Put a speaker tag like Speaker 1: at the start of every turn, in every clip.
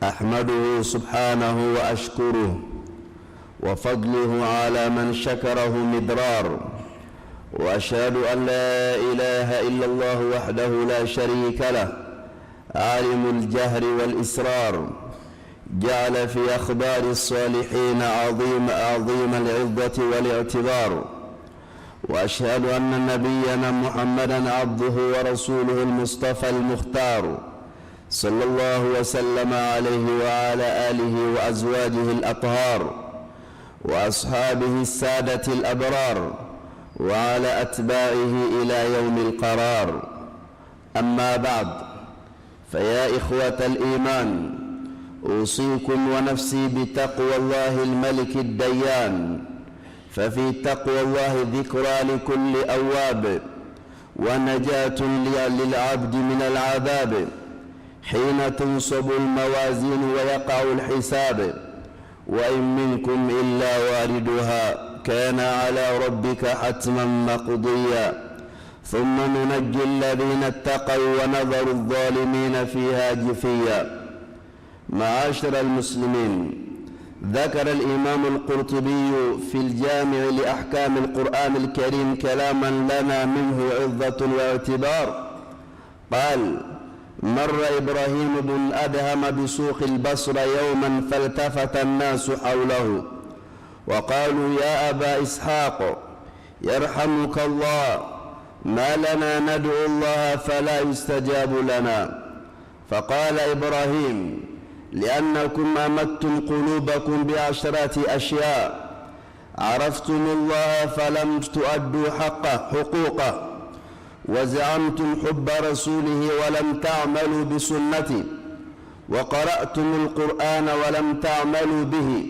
Speaker 1: أحمده سبحانه وأشكره وفضله على من شكره مدرار، وأشهد أن لا إله إلا الله وحده لا شريك له عالم الجهر والإسرار، جعل في أخبار الصالحين عظيم العظة والاعتبار. وأشهد أن نبينا محمدا عبده ورسوله المصطفى المختار، صلى الله وسلم عليه وعلى آله وأزواجه الأطهار وأصحابه السادة الأبرار وعلى أتباعه إلى يوم القرار. أما بعد، فيا إخوة الإيمان، أوصيكم ونفسي بتقوى الله الملك الديان، ففي تقوى الله ذكرى لكل أواب ونجاة للعبد من العذاب حين تنصب الموازين ويقع الحساب. وإن منكم إلا واردها كان على ربك حتما مقضيا، ثم ننجي الذين اتقوا ونذر الظالمين فيها جثيا. معاشر المسلمين، ذكر الإمام القرطبي في الجامع لأحكام القرآن الكريم كلاما لنا منه عظة واعتبار. قال: مر إبراهيم بن أدهم بسوق البصرة يوما فالتفت الناس حوله وقالوا: يا أبا إسحاق يرحمك الله، ما لنا ندعو الله فلا يستجاب لنا؟ فقال إبراهيم: لأنكم أمدتم قلوبكم بعشرة أشياء، عرفتم الله فلم تؤدوا حقوقه، وزعمتم حب رسوله ولم تعملوا بسنته، وقرأتم القرآن ولم تعملوا به،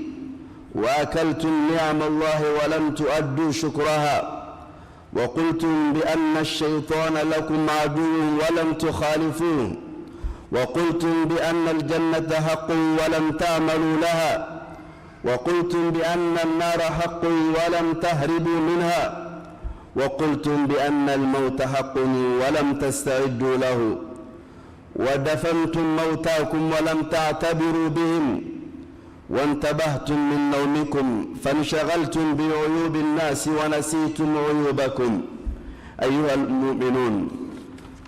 Speaker 1: وأكلتم نعم الله ولم تؤدوا شكرها، وقلتم بأن الشيطان لكم عدو ولم تخالفوه، وقلتم بأن الجنة حق ولم تعملوا لها، وقلتم بأن النار حق ولم تهربوا منها، وقلتم بأن الموت حق ولم تستعدوا له، ودفنتم موتاكم ولم تعتبروا بهم، وانتبهتم من نومكم فانشغلتم بعيوب الناس ونسيتم عيوبكم. أيها المؤمنون،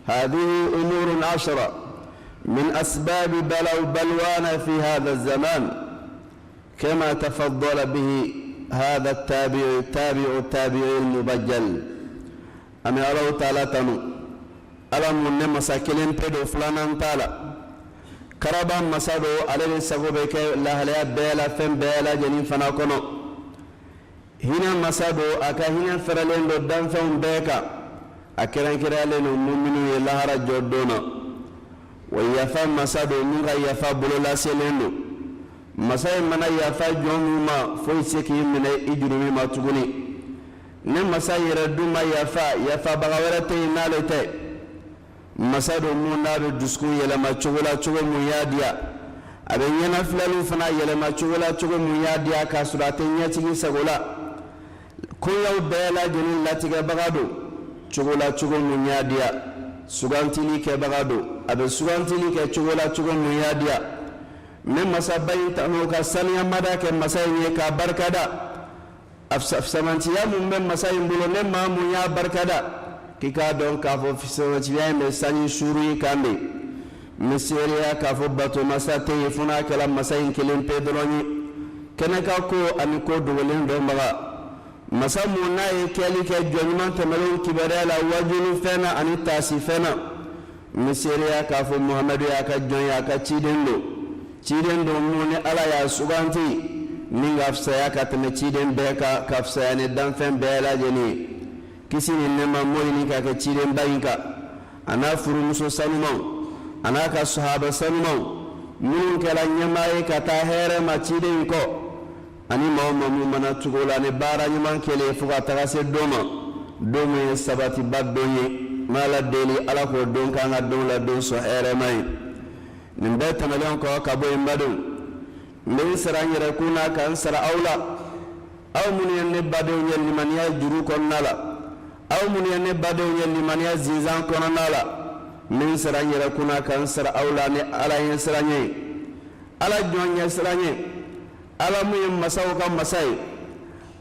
Speaker 1: هذه أمور 10 من أسباب بلوانا في هذا الزمان، كما تفضل به هذا التابع المبجل. أمي الله تعالى تنو ألم من مساكلين بدو فلانا تعالى كربا مسادو على السغوبك لا بيلا فم بيلا جنين فناكونو هنا مسادو أكا هنا فرلين دو دان فم بيكا أكران كرالين المؤمنين يلاهر جودونا ويفا مسادو نغا يفا بلولا سيلينو masai mana yafa jomu ma foi seki mine ijurumi ma tuguni ne masai yere duma yafa bagawara te nalete masado mu nabe dusku yele ma chugula chugo mu yadia abe nyana flalu fana yele ma chugula chugo mu yadia ka surate nyati sagola ko yaw bela jeni latiga bagado chugula chugo mu yadia sugantili ke bagado abe sugantili ke chugula chugo mu yadia من مسابين تأمل كسانيا ماذا كمساين يكا بركدا أفسمانتيا من مساين بلون ما منيا بركدا كيكا دون كافو في سمانتيا مساني شوري كاندي مسيريا كافو باتو مساتي فنا كلام مساين كلين بيدروني كنكا كو أنكو دولين دون بغا مسامونا يكالي كجونمان تملون كبريالا وجنو فنا أني تاسي فنا مسيريا كافو محمد يكا جون يكا تشيدن دو ciden do mune ala ya suganti ninga afsaya katme ciden beka kafsaya ne danfen bela jeni kisini nema moyni ka ke ciden bayinka ana furu muso sanumon ana ka sahaba sanumon mun kala nyamaye kata here ma ciden ko ani mawma mu mana tugola ne bara nyman kele fuga tagase domo sabati baddoye mala deli ala ko don kanga don la don so here mai nimbe tamalon ko kabo imbadu min saranyere kuna kan sara aula aw mun yanne bado nyel man ya juru kon nala aw mun yanne bado nyel man ya zizan kon nala min saranyere kuna kan sara aula ne ala yin saranye ala jonya siranye ala mu masaw ka masai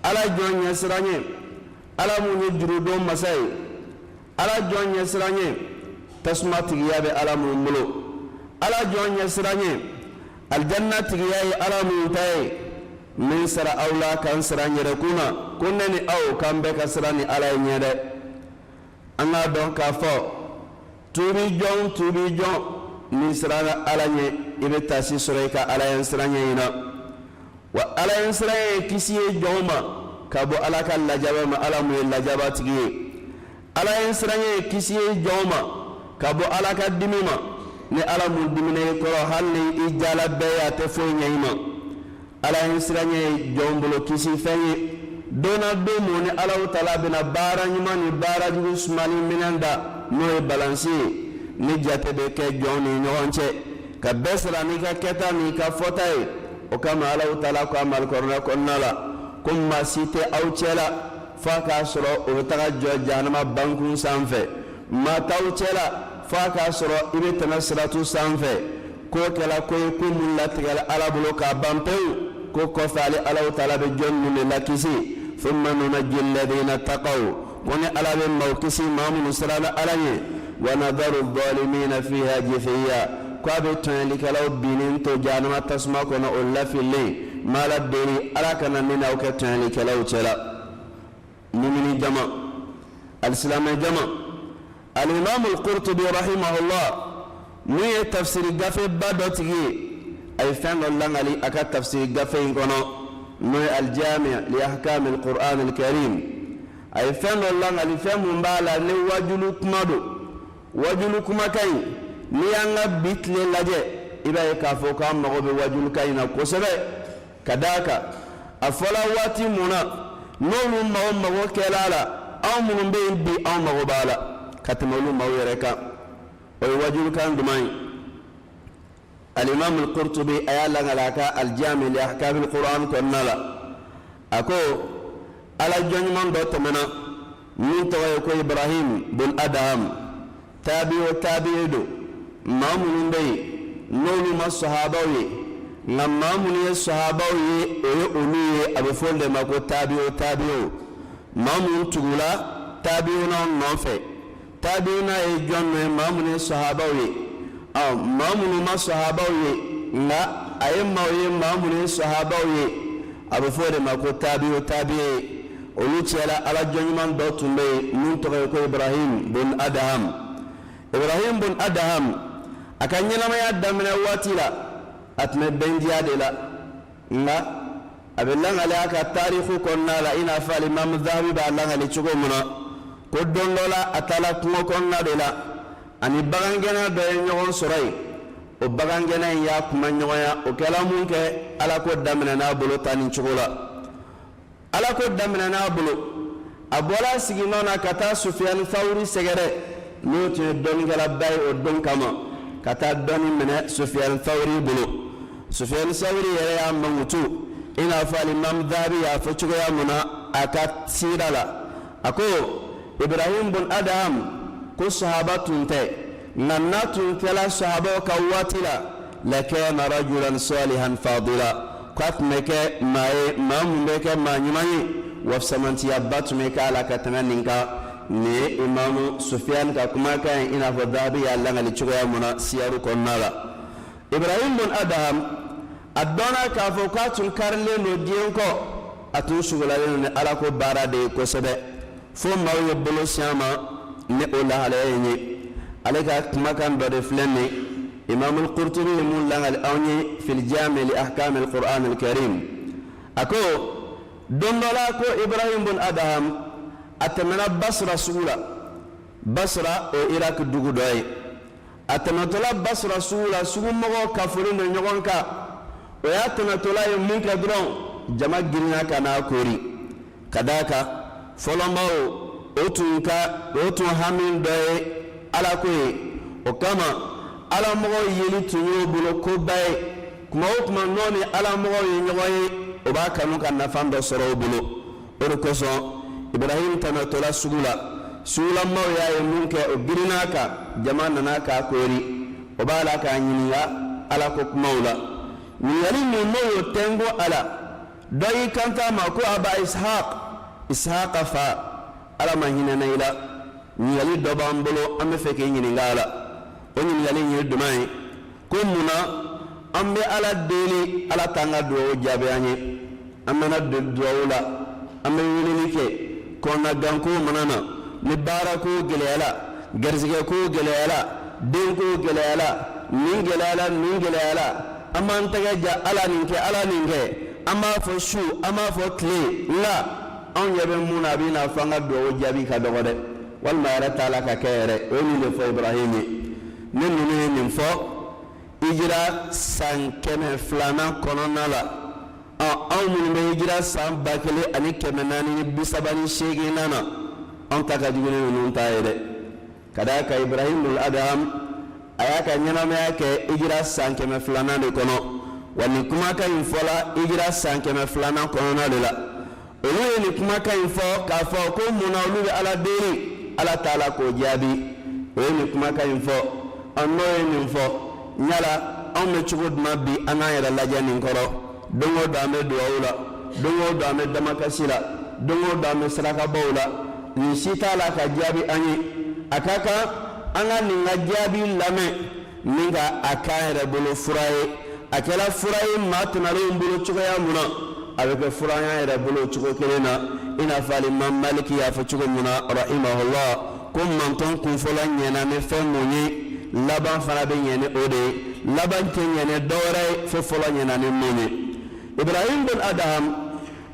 Speaker 1: ala jonya siranye ala mu ni jurudo masai ala jonya siranye tasma tigiyabe ala mu mulo ala jonya siranye aljanna tigiyaye ala mu tay min sara awla kan siranye rekuna kunni aw kambe ka sirani ala nyede anga don ka fo tubi jon ni sirana ala nye ibe tasi suraika ala yan siranye ina wa ala yan siranye kisiye joma kabo ala ka lajaba ma ala mu lajaba tigiye ala yan siranye kisiye joma kabo ala ka dimima ni ala mu dimine ko halli ijala beya te fo nyima ala yan siranye jombolo kisi fenye dona domo ni ala taala bina bara nyima ni bara jugu sumani minanda no balansi ni jate be ke joni nyonche ka besra ni ka keta ni ka fotai o kama ala taala ko amal korna konnala kumma site awchela fa ka soro o taga jo janama bankun sanfe ma tawchela fa ka soro ibe tanasratu sanfe ko kala ko kumul latigal ala bulo ka bampeu ko ko fali ala taala be jonni ni lakisi thumma nunajji alladhina taqaw woni ala be mawkisi mamu sirala alanye wa nadharu adh-dhalimina fiha jithiya ko be tan likalaw binin to janama tasma ko na ulla fili mala deri ala kana mina o ke tan likalaw chela mumini jama al-islam jama al-imam al-qurtubi rahimahullah ni tafsir gafe badotigi ay fenno langali aka tafsir gafe ngono no al-jami' li ahkam al-quran al-karim ay fenno langali femu mbala ni wajulu kuma kai ni anga bitle laje ibaye ka fo ka mago be wajulu kai na kosebe kadaka afola wati muna nonu mago kelala aw munun be bi aw mago bala katamalu mawreka o wajulu kan dumai الإمام القرطبي أيالا غلاكا الجامع لأحكام القرآن كنالا أكو على الجنمان دوت منا من تويكو إبراهيم بن أدهم تابعي دو مامون بي نولو ما الصحابوي مامون الصحابوي أولي أبو فولد ماكو تابعي مامون تقولا تابعينا نوفي تابعينا يجون مامون الصحابوي mamunu ma sahabawi nga ayemawi mamunu sahabawi abu fode mako tabi'i olu cela ala jonyman do tumbe nun to ko Ibrahim bin Adham akanyela ma yadamna watila atme bendiya de la nga abelang ala ka tarikhu konna la ina fali imam dhahabi ba langa le chugo muna ko dondola atala kuma konna de la ani bagangena do nyogon soray o bagangena ya kuma nyoya o kala mun ke ala ko damina na bolo tanin chugola ala ko damina na bolo abola sigino na kata Sufyan Thawri segere no te don gala bay o don kama kata doni mena Sufyan Thawri bolo Sufyan Thawri yere ya mangutu ina fali imam dhabi ya fo chugoya muna akat sirala ako Ibrahim bin Adham ko sahabatun te nannatun kala sahaba ka watila lakana rajulan salihan fadila qat meke mae mamumeke manyimani wafsamanti yabatu meka ala katananinka ne imam Sufyan ka kuma kan ina fadabi ya langali chugoya muna siyaru konnala Ibrahim bin Adham adona ka fokatun karle no dienko atun shugulale ne ala ko barade ko sebe fo mawo bolo siama ne ola halayni alaka makan do deflani imam al-qurtubi mun langal awni fil jami' li ahkam al-quran al-karim ako dondola ko Ibrahim bin Adham atamana basra o iraq dugu doy atamatola basra sula sugumo kafurin no nyogonka o yatamatola mun ka dron jama girna kana kori kadaka folomao otun hamin doye ala koye o kama ala mogo yeli tunyo bulo ko baye kuma o kuma noni ala mogo yenyoye o ba kanu kan nafan do soro bulo o koso Ibrahim tanatola sugula maw ya munke o girinaka jamana naka kori o ba la ka nyiniya ala ko kumaula yali ni no tengo ala doyi kanta ma ko aba ishaq fa ala ma hinana ila yali do bambolo ambe feke nyini ngala oni yali nyiri dumai ko muna ambe ala deli ala tanga do jabe anye amana do dola ambe yini ke ko na ganko manana ni barako gelala garzige ko gelala den ko gelala min gelala amma antaga ja ala ninke amma fo shu amma fo kle la on yabe muna bina fanga do jabi ka dogode wal ma ra taala ka kere oni le fo ibrahimi nen fo ijira san keme flana konona la an mun be ijira san bakele ani keme nani bisabani shege nana on taka jigene nun taayede kada ka ibrahimul adham ayaka nyama yake ijira san keme flana de kono wani kuma ka infola ijira san keme flana kono na de la olu ni kuma ka info ka fo ko muna olu ala deri ala taala ko jabi olu kuma ka info anno ni info nyala on me chugud mabbi anayara lajani nkoro dongo dame duwaula dongo dame damakasila dongo dame saraka bawla ni sitala ka jabi anyi akaka anga ninga jabi lame ninga akayere bolo furaye akela furaye matunare mbolo chugaya muna abeke furaya yere bolo chugo kelena ina fali maliki ya fa chugo muna rahimahullah kum man ton kun fola nyena me femonyi laban fana be nyene ode laban ke nyene dore fo fola nyena ne monye ibrahim bin adham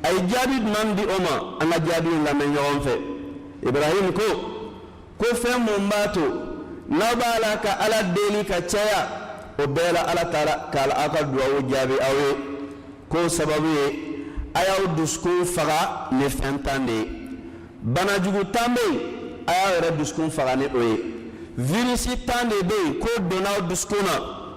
Speaker 1: ay jabi mandi oma anga jabi lame nyonfe ibrahim ko femo mbato nabala ka ala deli ka chaya o bela ala tara kala aka duwa jabi awe ko sababu ye ayaw duskun faga ne fentande bana jugu tambe ayaw re duskun faga ne oye virisi tande be ko dona duskuna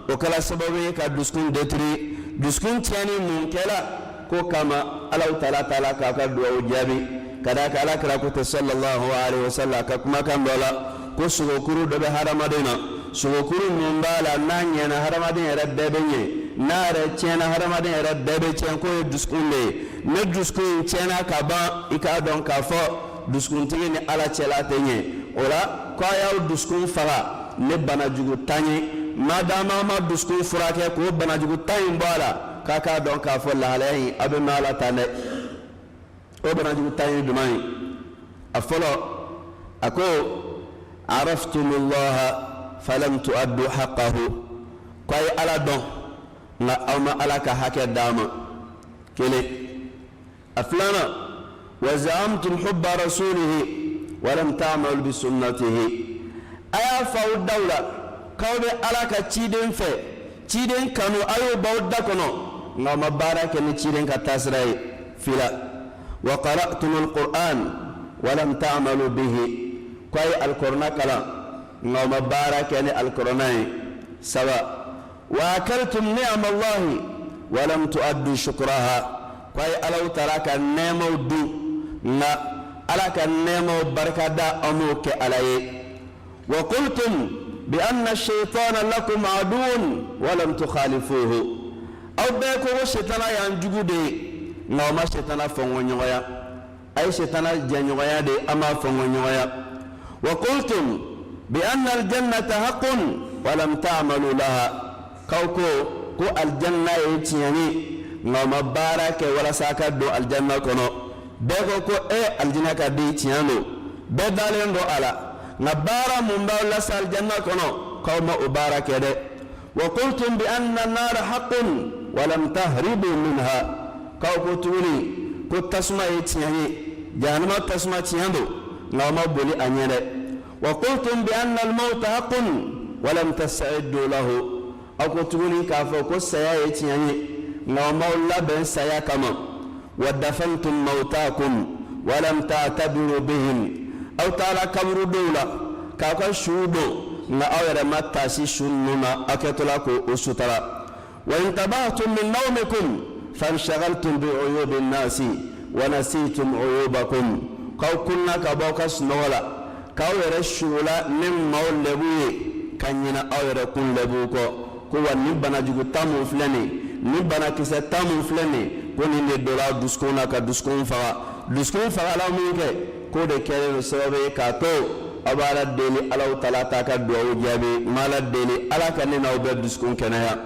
Speaker 1: o kala sababu ye ka duskun detri duskun tiani mun kala ko kama ala taala ka duwa jabi kada ka ala kira ko sallallahu alaihi wasallam ka kuma kan dola ko sugokuru do be haramadina sugokuru mun bala nanya na haramadin rabbe benye nare chena haramadin rabbe chen ko duskunde ne duskun chena ka ba ika don ka fo duskun tigi ni ala chela tenye ora ko ya duskun fara ne bana jugu tanye madama ma duskun furake ko bana jugu tanye bala kaka don ka fo la halayi abe mala tane o bana jugu tanye dumai afolo ako araftumullah falam tuaddu haqqahu koy ala don na awma ala ka hake dama kele aflana wa za'amtum hubba rasulihi wa lam ta'malu bi sunnatihi aya fa dawla kawbe ala ka ciden fe ciden kanu ayo bawda kono ngama baraka ni ciden ka tasray fila wa qara'tum alquran wa lam ta'malu bihi koy alqur'ana kala ngama baraka ni alqur'ana sawa wa akaltum ni'am allah wa lam tuaddu shukraha koy alaw taraka nemo du na alaka nemo barkada amuke alaye wa qultum bi anna ash-shaytana lakum aduun wa lam tukhalifuhu aw beko shaytana yanjugude ngama shaytana fongo nyoya ay shaytana janyoya de ama fongo nyoya wa qultum bi anna al-jannata haqqun wa lam ta'malu laha kawko ko aljanna yitiyani ngama baraka wala saka do aljanna kono beko ko aljanna ka de tiyano be dalendo ala nabara mumba wala sal janna kono kawma ubaraka de wa qultum bi anna an-nar haqqun wa lam tahribu minha kawko tuli ko tasma yitiyani janama tasma tiyando ngama boli anyere wa qultum bi anna al-maut haqqun wa lam tas'iddu lahu ako tuli ka fa ko saya yitiyani ngama wala ben saya kama wa dafantum mautakum wa lam ta'tabiru bihim aw ta'ala kabru dawla kaka shudo na awere matasi shununa aketola ko usutara wa intabahtum min nawmikum fanshagaltum bi uyubi an-nasi wa nasitum uyubakum kaw kunna ka bawkas nola kawere shula nim mawlebuye kanyina awere kun lebuko ko wani banajugu tamu flani ni banakisɛ 10 min filɛ nin ko nin de donna dusukun na ka dusukun faga la mun kɛ ko de kɛlen don sababu ye k'a to aw b'a la deli Alahu Taala t'a ka duwawu jaabi m'a la deli Ala ka ne n'aw bɛɛ dusukun kɛnɛya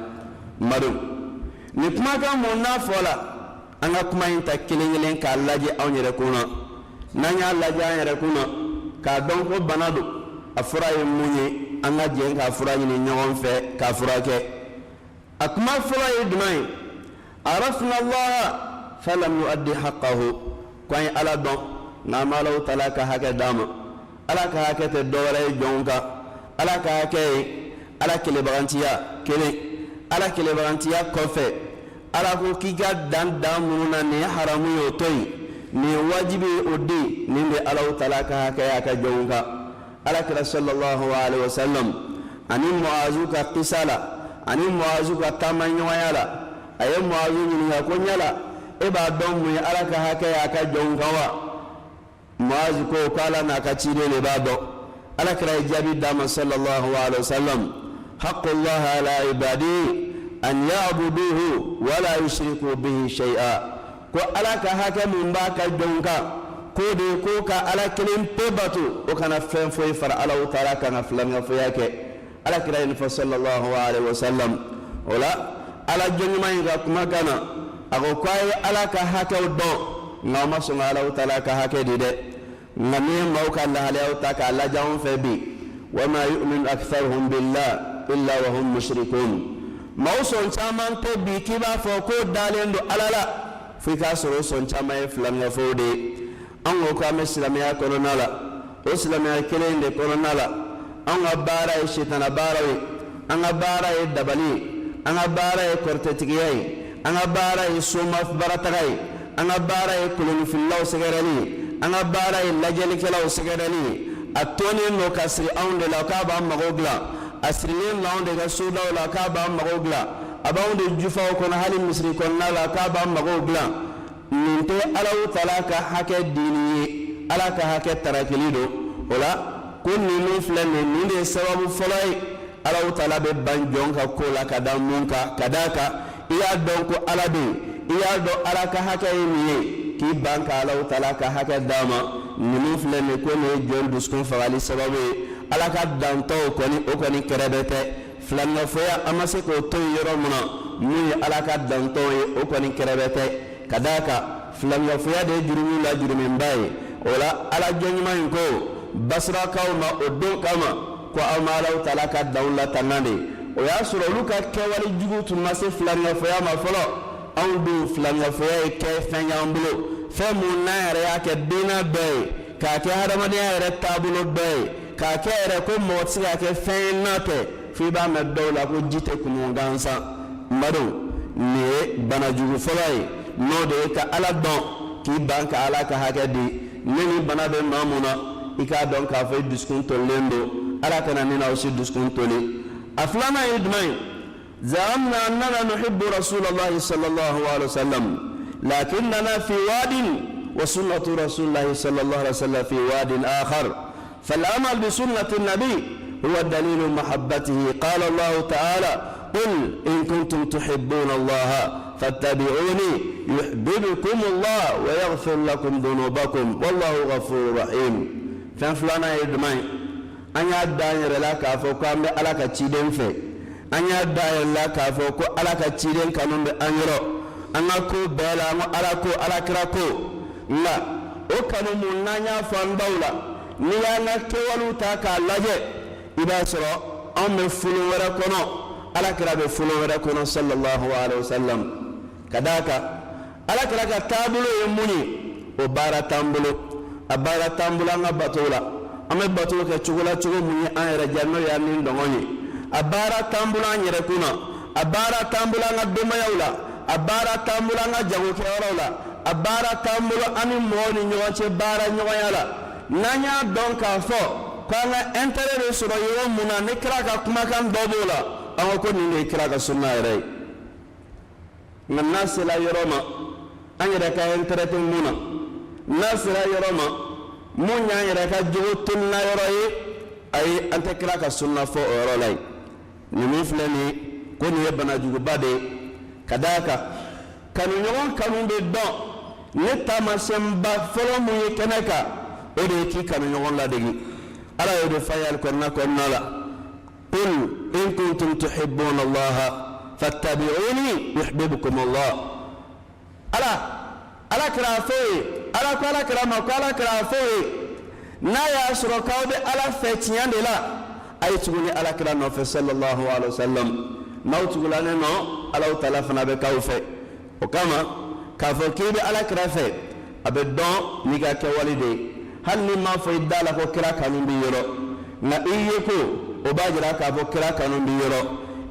Speaker 1: madu ni kumakan mun n'a fɔla an ka kuma in ta kelen k'a lajɛ anw yɛrɛ kun na n'an y'a lajɛ an yɛrɛ kun na k'a dɔn ko bana don a fura ye mun ye an ka jɛn k'a fura ɲini ɲɔgɔn fɛ k'a furakɛ a kuma fɔlɔ ye jumɛn ye arafna Allah falam yuaddi haqqahu ko an ye Ala dɔn nka an ma Alahu Taala ka hakɛ d'a ma Ala ka hakɛ tɛ dɔwɛrɛ ye jɔnw kan Ala ka hakɛ ye Ala kelebagantiya kelen Ala kelebagantiya kɔfɛ Ala ko k'i ka dan minnu na nin ye haramu ye o to yen nin ye wajibi ye o di nin bɛ Alahu Taala ka hakɛ y'a ka jɔnw kan Alakira sallallahu alaihi wasallam ani Muazu ka kisa la ani Muazu ka taama ɲɔgɔnya la a ye Muazu ɲininka ko ɲala e b'a dɔn mun ye Ala ka hakɛ y'a ka jɔnw kan wa Muazu ko Ala n'a ka ciden de b'a dɔn Alakira ye jaabi d'a ma sallallahu alaihi wasallam haqqullahi ala ibadihi an ya'buduhu wa la yushriku bihi shay'a ko Ala ka hakɛ min b'a ka jɔnw kan ko de ko ka Ala kelen pe bato o kana fɛn foyi fara Alahu Taala kan ka filanŋafoya kɛ Alakira ye fɔ sallallahu alaihi wasallam o la Ala jɔnɲuman in ka kuma kana a ko k'a ye Ala ka hakɛw dɔn nka o ma sɔn ka Alahu Taala ka hakɛ di dɛ nka ni ye maaw ka lahaliyaw ta k'a lajɛ anw fɛ bi wa ma yu'minu aktharuhum billahi illa wa hum mushrikun maaw sɔn caman tɛ bi k'i b'a fɔ ko dalen don Ala la fo i k'a sɔrɔ o sɔn caman ye filanŋafow de ye an ko k'an bɛ silamɛya kɔnɔna la o silamɛya kelen de kɔnɔna la an ka baara ye sitana baara ye an ka baara ye dabali ye an ka baara ye kɔrɔtɛtigiya ye an ka baara ye soma barataga ye an ka baara ye kolonifilaw sɛgɛrɛli ye an ka baara ye lajɛlikɛlaw sɛgɛrɛli ye a tonnen don ka siri anw de la k'a b'an mago dilan a sirilen don anw de ka sodaw la k'a b'an mago dilan a b'anw de jufaw kɔnɔ hali misiri kɔnɔna la k'a b'an mago dilan nin tɛ Alahu Taala ka hakɛ dini ye Ala ka hakɛ tarakili don o la ko ninnu filɛ nin de ye sababu fɔlɔ ye Alahu Taala bɛ ban jɔn ka ko la ka da mun kan ka d'a kan i y'a dɔn ko Ala bɛ yen i y'a dɔn Ala ka hakɛ ye nin ye k'i ban ka Alahu Taala ka hakɛ d'a ma ninnu filɛ nin ko nin ye jɔn dusukun fagali sababu ye Ala ka dantɔw kɔni o kɔni kɛrɛbɛ tɛ filanŋafoya an ma se k'o to yen yɔrɔ min na mun ye Ala ka dantɔw ye o kɔni kɛrɛbɛ tɛ ka d'a kan filanŋafoya de ye jurumu la juruminba ye o la Ala jɔnɲuman in ko basirakaw ma o don kama ko aw ma Alahu Taala ka danw latanna de o y'a sɔrɔ olu ka kɛwale jugu tun ma se filanŋafoya ma fɔlɔ anw dun filanŋafoya ye kɛ fɛn y'an bolo fɛn mun n'an yɛrɛ y'a kɛ denna bɛɛ ye k'a kɛ hadamadenya yɛrɛ taabolo bɛɛ ye k'a kɛ yɛrɛ ko mɔgɔ tɛ se ka kɛ fɛn ye n'a tɛ f'i b'a mɛn dɔw la ko ji tɛ kumu gansan madu nin ye bana jugu fɔlɔ ye n'o de ye ka Ala dɔn k'i ban ka Ala ka hakɛ di ne ni bana bɛ maa mun na i k'a dɔn k'a fɔ i dusukun tolilen don Ala kana ne n'aw si dusukun toli a filanan ye jumɛn ye زعمنا أننا نحب رسول الله صلى الله عليه وسلم لكننا في واد وسنة رسول الله صلى الله عليه وسلم في واد آخر فالعمل بسنة النبي هو دليل محبته قال الله تعالى قل إن كنتم تحبون الله فاتبعوني يحببكم الله ويغفر لكم ذنوبكم والله غفور رحيم فانفلانا يدمين أن يدعي لك أفوكام بألك تشيدين في أن يدعي لك أفوكو ألك تشيدين كانوا بأنيرو أنكو بلا ألكو ألكركو لا وكانوا منانيا فانبولا نيانا كيولو تاكا لجي إذا سرى أم فلو وركونا ألكرا بفلو وركونا صلى الله عليه وسلم كذاك ألكرا كتابلو يموني وبارا تامبلو أبارا تامبلو أنا بطولا أما بطولا كتشغلا تشغل مني أنا رجالنا يامين دعوني أبارا تامبلو أنا يركونا أبارا تامبلو أنا دوما يولا أبارا تامبلو أنا جاوو كيولا أبارا تامبلو أنا موني نيوانشي بارا نيوانيالا نانيا دون كافو كانا انتري رسول يوم منا نكرا كما كان دوبولا أما كوني نكرا كسنة يري الناس لا يروما أن يركا انتري منا الناس لا يروما مونا يركا جوتنا يروي أي أنت كرا كسنة فو يرولاي نمفلني كوني يبنا جوبادي kadaka kanu ɲɔgɔn kanu bɛ dɔn ne taamasiyɛnba fɔlɔ mun ye kɛnɛ kan o de ye k'i kanu ɲɔgɔn ladegi ala y'o de f'a ye alikɔrɔna kɔnɔna la qul in kuntum tuhibbuna allaha fattabi'uni yuhibbukum allah ala kira fɔ ye ala ko ala kira ma ko ala kira fɔ ye n'a y'a sɔrɔ k'aw bɛ ala fɛ tiɲɛ de la a ye tugu ni ala kira nɔfɛ sallallahu alaihi wa sallam n'aw tugula ne nɔ alaw taala fana bɛ k'aw fɛ o kama k'a fɔ k'i bɛ ala kira fɛ a bɛ dɔn n'i ka kɛwale de ye hali ni m'a fɔ i da la ko kira kanu b'i yɔrɔ nka i ye ko o b'a jira k'a fɔ kira kanu b'i yɔrɔ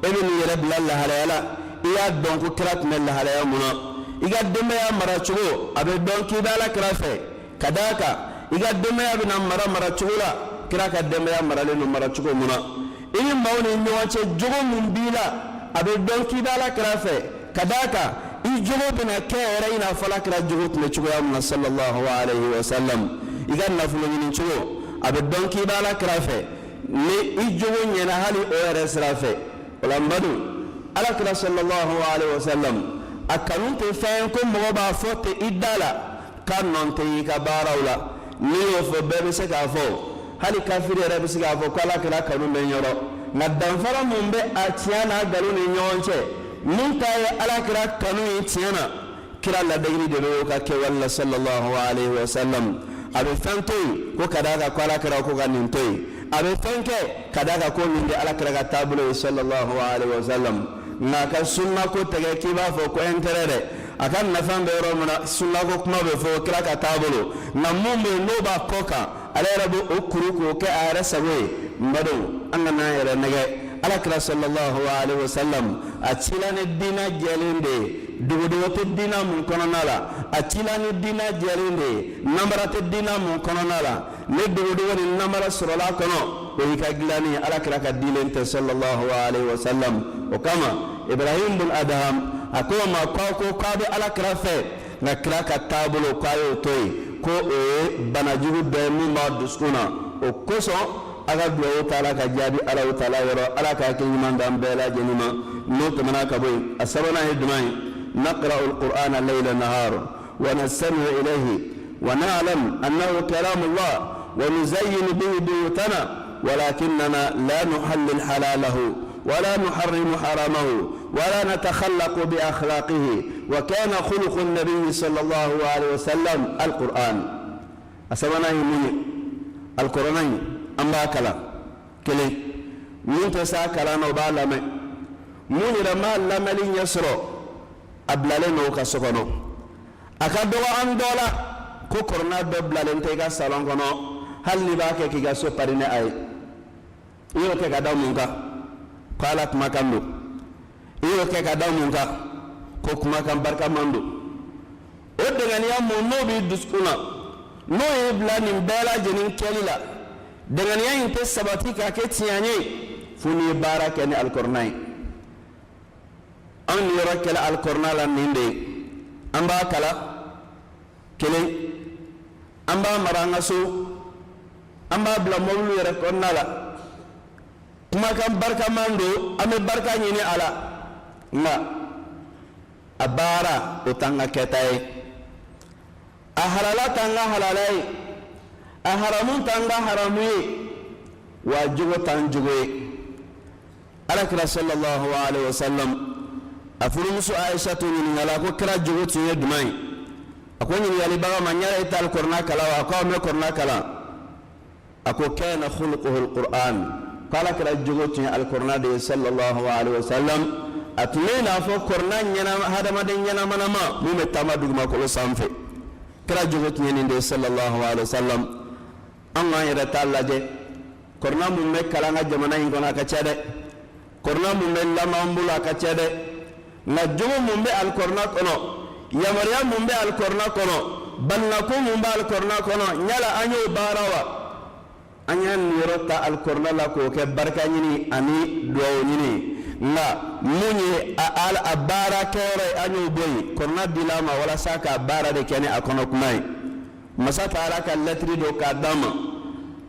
Speaker 1: e bɛ nin yɛrɛ bila lahalaya la i y'a dɔn ko kira tun bɛ lahalaya mun na i ka denbaya mara cogo a bɛ dɔn k'i bɛ ala kira fɛ ka d'a kan i ka denbaya bɛna mara cogo la kira ka denbaya maralen don mara cogo mun na i ni maaw ni ɲɔgɔn cɛ jogo mun b'i la a bɛ dɔn k'i bɛ ala kira fɛ ka d'a kan i jogo bɛna kɛ yɛrɛ i n'a fɔ ala kira jogo tun bɛ cogoya min na sallallahu alaihi wa sallam i ka nafolo ɲini cogo a bɛ dɔn k'i bɛ ala kira fɛ ni i jogo ɲɛna hali o yɛrɛ sira fɛ o la n badu ala kira sallallahu alaihi wa sallam a kanu tɛ fɛn ko mɔgɔ b'a fɔ ten i da la k'a nɔ tɛ i ka baaraw la n'i y'o fɔ bɛɛ bɛ se k'a fɔ hali kafiri yɛrɛ bɛ se k'a fɔ ko ala kira kanu bɛ n yɔrɔ nka danfara mun bɛ a tiɲɛ n'a nkalon ni ɲɔgɔn cɛ mun ta ye ala kira kanu ye tiɲɛ na kira ladegili de bɛ o ka kɛwale la sallallahu alaihi wa sallam a bɛ fɛn to yen ko ka d'a kan ko ala kira ko ka nin to yen a bɛ fɛn kɛ ka d'a kan ko nin de ala kira ka taabolo ye sallallahu alaihi wa sallam nka a ka sunna ko tɛgɛ k'i b'a fɔ ko intérêt dɛ a ka nafa bɛ yɔrɔ min na sunna ko kuma bɛ fɔ kira ka taabolo nka mun bɛ yen n'o b'a kɔ kan ale yɛrɛ bɛ o kuru k'o kɛ a yɛrɛ sago ye n badenw an ka n'an yɛrɛ nɛgɛ ala kira sallallahu alaihi wa sallam a cila ni diinɛ jɛlen de ye dogodogo tɛ diinɛ mun kɔnɔna la a cila ni diinɛ jɛlen de ye namara tɛ diinɛ mun kɔnɔna la ni dogodogo ni namara sɔrɔla a kɔnɔ o y'i ka dilanni ye ala kira ka dilen tɛ sallallahu alaihi wa sallam o kama ibrahim bin adham a ko ma k'a bɛ ala kira fɛ nka kira ka taabolo k'a y'o to yen ko o ye banajugu dɔ ye min b'a dusukun na o kosɔn a ka duwawu taala ka jaabi ala taala yɔrɔ ala ka hakili ɲuman d'an bɛɛ lajɛlen ma n'o tɛmɛna ka bɔ yen a sabanan ye jumɛn ye نقرأ القرآن ليل نهار ونستمع إليه ونعلم أنه كلام الله ونزين به بيوتنا ولكننا لا نحلل حلاله ولا نحرم حرامه ولا نتخلق بأخلاقه وكان خلق النبي صلى الله عليه وسلم القرآن أسمعنا يمين القرآن أما كلام كلي من تسا كلام وبعلم من لما لمن يسرو abilalen n'o ka so kɔnɔ a ka dɔgɔ an dɔ la ko korona dɔ bilalen tɛ i ka salon kɔnɔ hali n'i b'a kɛ k'i ka so pari ni a ye i y'o kɛ ka da mun kan ko ala kumakan don i y'o kɛ ka da mun kan ko kumakan barikaman don o dɛŋaniya mun n'o b'i dusukun na n'o y'i bila nin bɛɛ lajɛlen kɛli la dɛŋaniya in tɛ sabati k'a kɛ tiɲɛ ye fo n'i ye baara kɛ ni alikɔrɔna ye an yɔrɔ kɛlɛ alikɔrɔna la nin de ye an b'a kala kelen an b'a mara an ka so an b'a bila mɔbili yɛrɛ kɔnɔna la kumakan barikaman don an bɛ barika ɲini a la nka a baara o t'an ka kɛta ye a halala t'an ka halala ye a haramu t'an ka haramu ye wa jogo t'an jogo ye alakira sallallahu alaihi wa sallam a furumuso Aisha to ɲininkala ko kira jogo tun ye jumɛn ye a ko ɲininkalibaga ma n yɛrɛ ye taali kɔrɔna kala wa a ko aw bɛ kɔrɔna kala a ko kana khuluquhu alquran ko ala kira jogo tun ye alikɔrɔna de ye sallallahu alaihi wa sallam a tun bɛ i n'a fɔ kɔrɔna ɲɛnama hadamaden ɲɛnamanama mun bɛ taama dugumakolo sanfɛ kira jogo tun ye nin de ye sallallahu alaihi wa sallam an k'an yɛrɛ ta lajɛ kɔrɔna mun bɛ kalan ka jamana in kɔnɔ a ka ca dɛ kɔrɔna mun bɛ lamɔ an bolo a ka ca dɛ nka jogo mun bɛ alikɔrɔna kɔnɔ yamaruya mun bɛ alikɔrɔna kɔnɔ balinako mun bɛ alikɔrɔna kɔnɔ yala an y'o baara wa an y'a niyɔrɔ ta alikɔrɔna la k'o kɛ barika ɲini ani duwawu ɲini nka mun ye a baara kɛyɔrɔ ye an y'o bɔ yen kɔrɔna dila ma walasa ka baara de kɛ ni a kɔnɔ kuma ye masa taara ka lɛtiri dɔ k'a d'an ma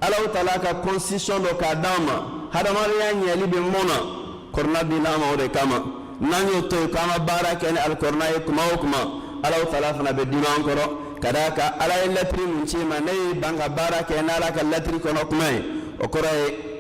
Speaker 1: Ala taala ka constitution dɔ k'a d'an ma hadamadenya ɲɛli bɛ mun na kɔrɔna dila ma o de kama nanyo to kama baraka ni alkorna kuma kuma alaw talafna be diman koro kadaka ala latri mun cima ne banga baraka na ala ka latri kono kuma o koro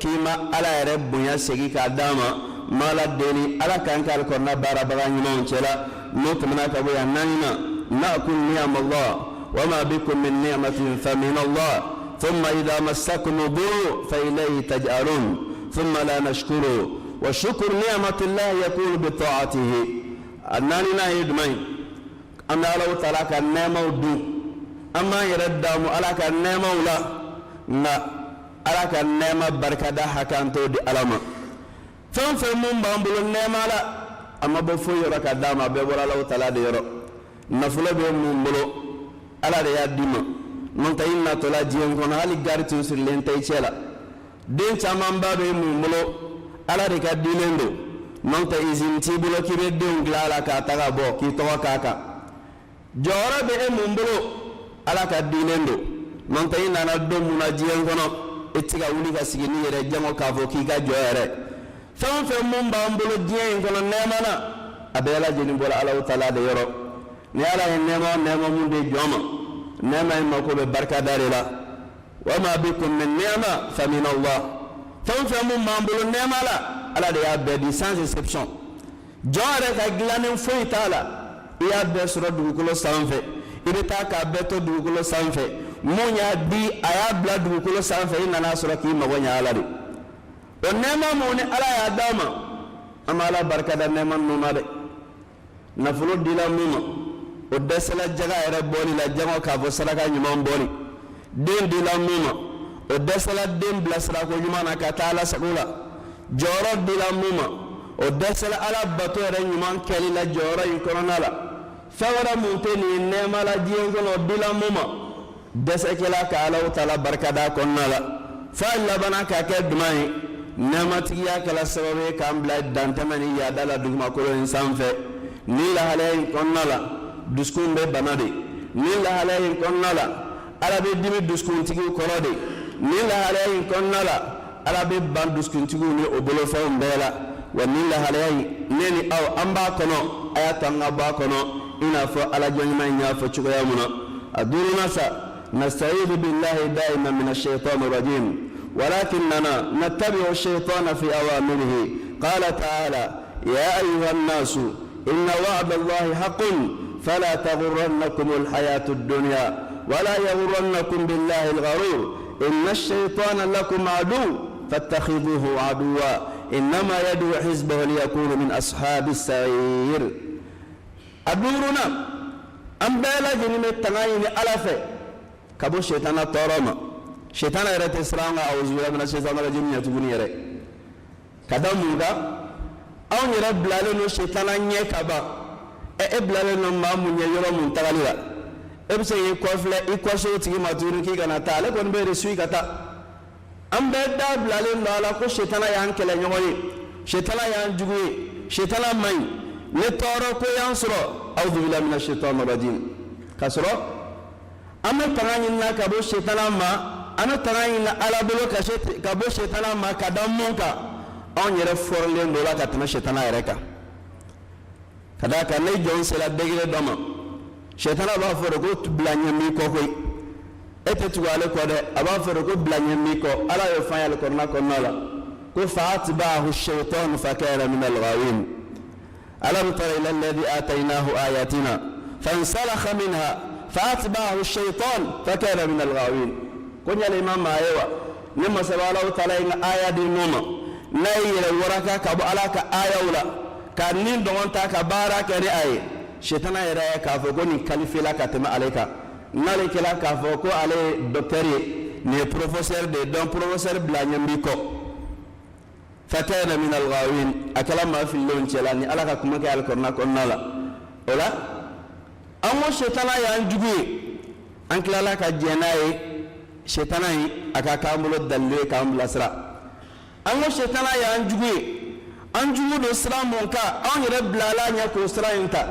Speaker 1: kima ala yare bunya segi ka dama mala deni ala kan ka alkorna bara baga nyima cela no tumna ka bo ya nanina na'kul ni'am Allah wama bikum min ni'matin fa min Allah thumma idha massakum dhurru fa ilayhi taj'alun thumma la nashkuru wa shukru ni'mati Allah yakunu bi ta'atihi annanina yidmai anna law talaka nema du amma yaradda mu alaka nema la na alaka nema barkada hakanto di alama fam mun bambulu nema la amma bo fo yoro ka dama be wala law tala de yoro nafula be mun bulu ala de yadima non tay inna tola jiyen kono hali garti sur len tay cela den chaman ba be mun bulu ala de ka dilendo non tay izin tibulo kibe den glala ka taga bo ki to kaka jora be mun bulu ala ka dilendo non tay nana do mun jiyen kono etiga wuli ka sigini yere jamo ka fo ki ga joyere fam mun ba mbulu jiyen kono nemana abela jeni bola ala taala de yoro ni ala nema mun de joma nema ma ko be barka darila wama bikum min ni'ma fa min Allah fam mun ma mbulu nema la ala de ya be di sans exception jore ka glanen foi taala ya be sura dugulo sanfe ibita ka beto dugulo sanfe munya di aya bla dugulo sanfe ina sura ki magonya ala de o nema mo ne ala ya dama amala barka da nema numa de nafulo dila muma o desela jaga ere boli la jango ka fo saraka nyuma boli den dila muma o desela den blasra ko nyuma na katala sakula joro dila muma o desela ala bato ere nyuma keli la joro yikorona la fawara muteni nema la jiengo no dila muma desekela ka ala taala barkada konnala fa labana ka ke dumai nematiya kala sababe kam bla dantamani ya dala dugma ko sanfe ni la halayin konnala duskun be banade ni la halayin konnala arabe dimi duskun tigi korode ni la halayin konnala arabe ban duskun tigi ni obolo fawm bela wa ni la halayin neni aw amba kono ayatanga ba kono ina fo ala jonnima nya fo cugo yamuna aduruna sa nasta'idhu billahi da'iman minash shaitanir rajim ولكننا نتبع الشيطان في أوامره قال تعالى يا أيها الناس إن وعد الله حق فلا تغرنكم الحياة الدنيا ولا يغرنكم بالله الغرور إن الشيطان لكم عدو فاتخذوه عدوا إنما يدعو حزبه ليكون من أصحاب السعير أدورنا أم بلا جنم التنايم ألفة كبو الشيطان الطرامة شيطان يرى تسرعنا أعوذ بالله من الشيطان الرجيم يتبني يرى كذا مودا أو يرى بلالنا الشيطان يكبا بلالنا ما من يرى من تغليلا إبسي يكوشو تيجي ما تقولون كي كنا تعالى كون بيرسوي كتا أم بدا بلالنا على كل شيطان يانكلا يومي شيطان يانجوي شيطان ماي نتارو كو يانسرو أعوذ بالله من الشيطان الرجيم كسرو أما تغانينا كبو شيطان ما أنا تغانينا على بلو كبو شيطان ما كدامونكا أن يرى فورلين دولا كتنا شيطان يركا كذا كان يجون سلا دغير دما شيطان ابا فرقو تبلاني ميكو كوي اتتو على كود ابا فرقو بلاني ميكو الا يفعل كورنا كونالا كفاتباه الشيطان فكان من الغاوين ألم تر إلى الذي آتيناه آياتنا فانسلخ منها فاتباه الشيطان فكان من الغاوين كن الإمام أيوة لما سبحانه وتعالى آية دي نوما نايل وركا كبو علاك آية ولا كان نين دون تاكا بارا كري آية شيطان يرى كافوكو نكاليفي لك تما عليك نالك لا كافوكو علي دكتوري ني بروفيسور دي دون بروفيسور بلا نيمبيكو فكان من الغاوين أكلام ما في اللون تلاني ألاك كمك على كورنا كورنا لا ولا أمو شيطان ينجوي أنك لا كجناي شيطان أكا كامل الدليل كامل أسرع أمو شيطان ينجوي أنجو دو سلام مونكا أن يرب لا نيكو سرا ينتا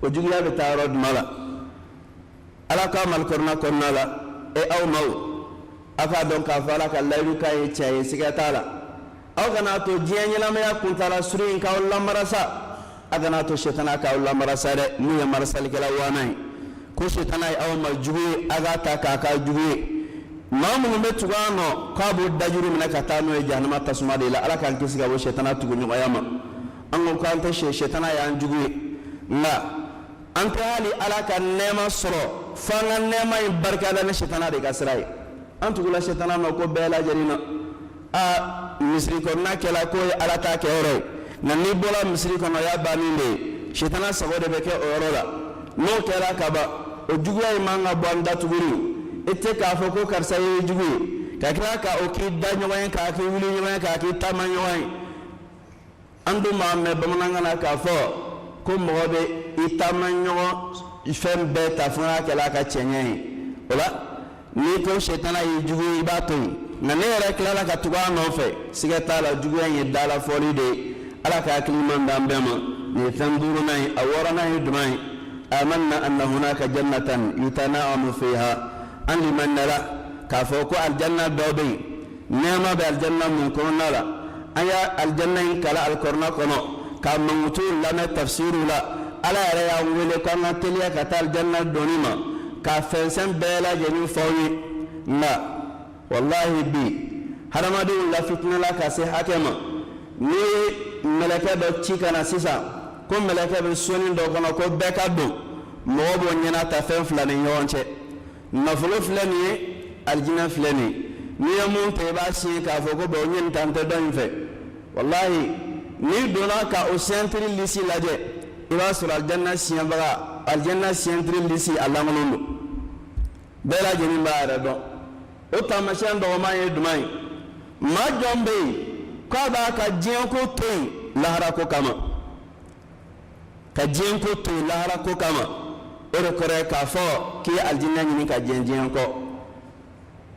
Speaker 1: وجويا بتارود مالا ألا كامل كورنا كورنا لا أو مو أكا دون كافالا كاللايلو كاي تشاي سيكتالا aw kana to diɲɛ ɲɛnamaya kuntala suru in k'aw lamarasa a kana to shetana k'aw lamarasa dɛ mun ye marasalikɛla wana ye ko shetana ye aw ma jugu ye a k'a ta k'a ka jugu ye maa minnu bɛ tugu an nɔ k'a b'o dajuru minɛ ka taa n'o ye jahanama tasuma de la ala k'an kisi ka bɔ shetana tuguɲɔgɔnya ma an ko k'an tɛ shetana y'an jugu ye nka an tɛ hali ala ka nɛɛma sɔrɔ fo an ka nɛɛma in barikada ni shetana de ka sira ye an tugula shetana nɔ ko bɛɛ lajɛlen na a misiri kɔnɔna kɛla ko ye ala t'a kɛ yɔrɔ ye nka n'i bɔra misiri kɔnɔ ya bannen de ye shetana sago de bɛ kɛ o yɔrɔ la n'o kɛra kaban o juguya in man ka bɔ an da tuguni i tɛ k'a fɔ ko karisa ye jugu ye ka tila ka o k'i da ɲɔgɔn ye k'a k'i wuli ɲɔgɔn ye k'a k'i taama ɲɔgɔn ye an dun b'a mɛn bamanankan na k'a fɔ ko mɔgɔ bɛ i taama ɲɔgɔn fɛn bɛɛ ta fo n'a kɛla a ka cɛɲɛ ye o la n'i ko shetana ye jugu ye i b'a to yen nka ne yɛrɛ tilala ka tugu a nɔfɛ siga t'a la juguya in ye dalafɔli de ye ala ka hakili ɲuman d'an bɛɛ ma nin ye fɛn duurunan ye a wɔɔrɔnan ye jumɛn ye amanna anna hunaka jannatan yutana'amu fiha an liman nara k'a fɔ ko aljanna dɔ bɛ yen nɛɛma bɛ aljanna mun kɔnɔna la an y'a aljanna in kala alikɔrɔna kɔnɔ ka mankutu lamɛn tafsiru la ala yɛrɛ y'an wele ko an ka teliya ka taa aljanna dɔnni ma ka fɛnsɛn bɛɛ lajɛlen fɔ aw ye nka wallahi bi hadamadenw lafitinɛla ka se hakɛ ma ni mɛlɛkɛ dɔ ci ka na sisan ko mɛlɛkɛ bɛ soni dɔ kɔnɔ ko bɛɛ ka don mɔgɔ b'o ɲɛna ta fɛn fila ni ɲɔgɔn cɛ nafolo filɛ nin ye alijinɛ filɛ nin ye n'i ye mun ta i b'a siɲɛ k'a fɔ ko bɔn o ɲɛ nin ta n tɛ dɔ in fɛ wallahi n'i donna ka o siyɛntiri lisi lajɛ i b'a sɔrɔ alijanna siɲɛbaga alijanna siyɛntiri lisi a lankolon don bɛɛ lajɛlen b'a yɛrɛ dɔn o taamasiyɛn dɔgɔman ye jumɛn ye maa jɔn bɛ yen k'a b'a ka diɲɛ ko to yen lahara ko kama ka diɲɛ ko to yen lahara ko kama o de kɔrɔ ye k'a fɔ k'i ye alijinɛ ɲini ka diɲɛ kɔ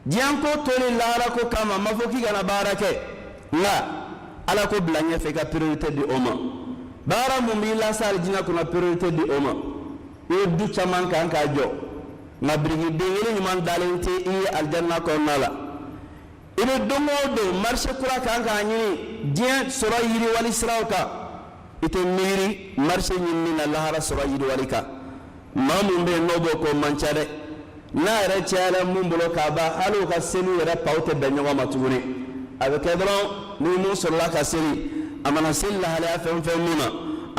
Speaker 1: diɲɛ ko tori lahara ko kama ma fɔ k'i kana baara kɛ nka ala ko bila ɲɛfɛ i ka priorité di o ma baara mun b'i lase alijinɛ kɔnɔ priorité di o ma i ye du caman kan k'a jɔ nka birikiden kelen ɲuman dalen tɛ i ye alijanna kɔnɔna la i bɛ don o don marché kura kan k'a ɲini diɲɛ sɔrɔ yiriwali siraw kan i tɛ miiri marché ɲinini na lahara sɔrɔ yiriwali kan maa mun bɛ yen n'o b'o ko man ca dɛ n'a yɛrɛ cayara mun bolo k'a ban hali u ka seli yɛrɛ paw tɛ bɛn ɲɔgɔn ma tuguni a bɛ kɛ dɔrɔn ni mun sɔrɔla ka seli a mana seli lahalaya fɛn fɛn min ma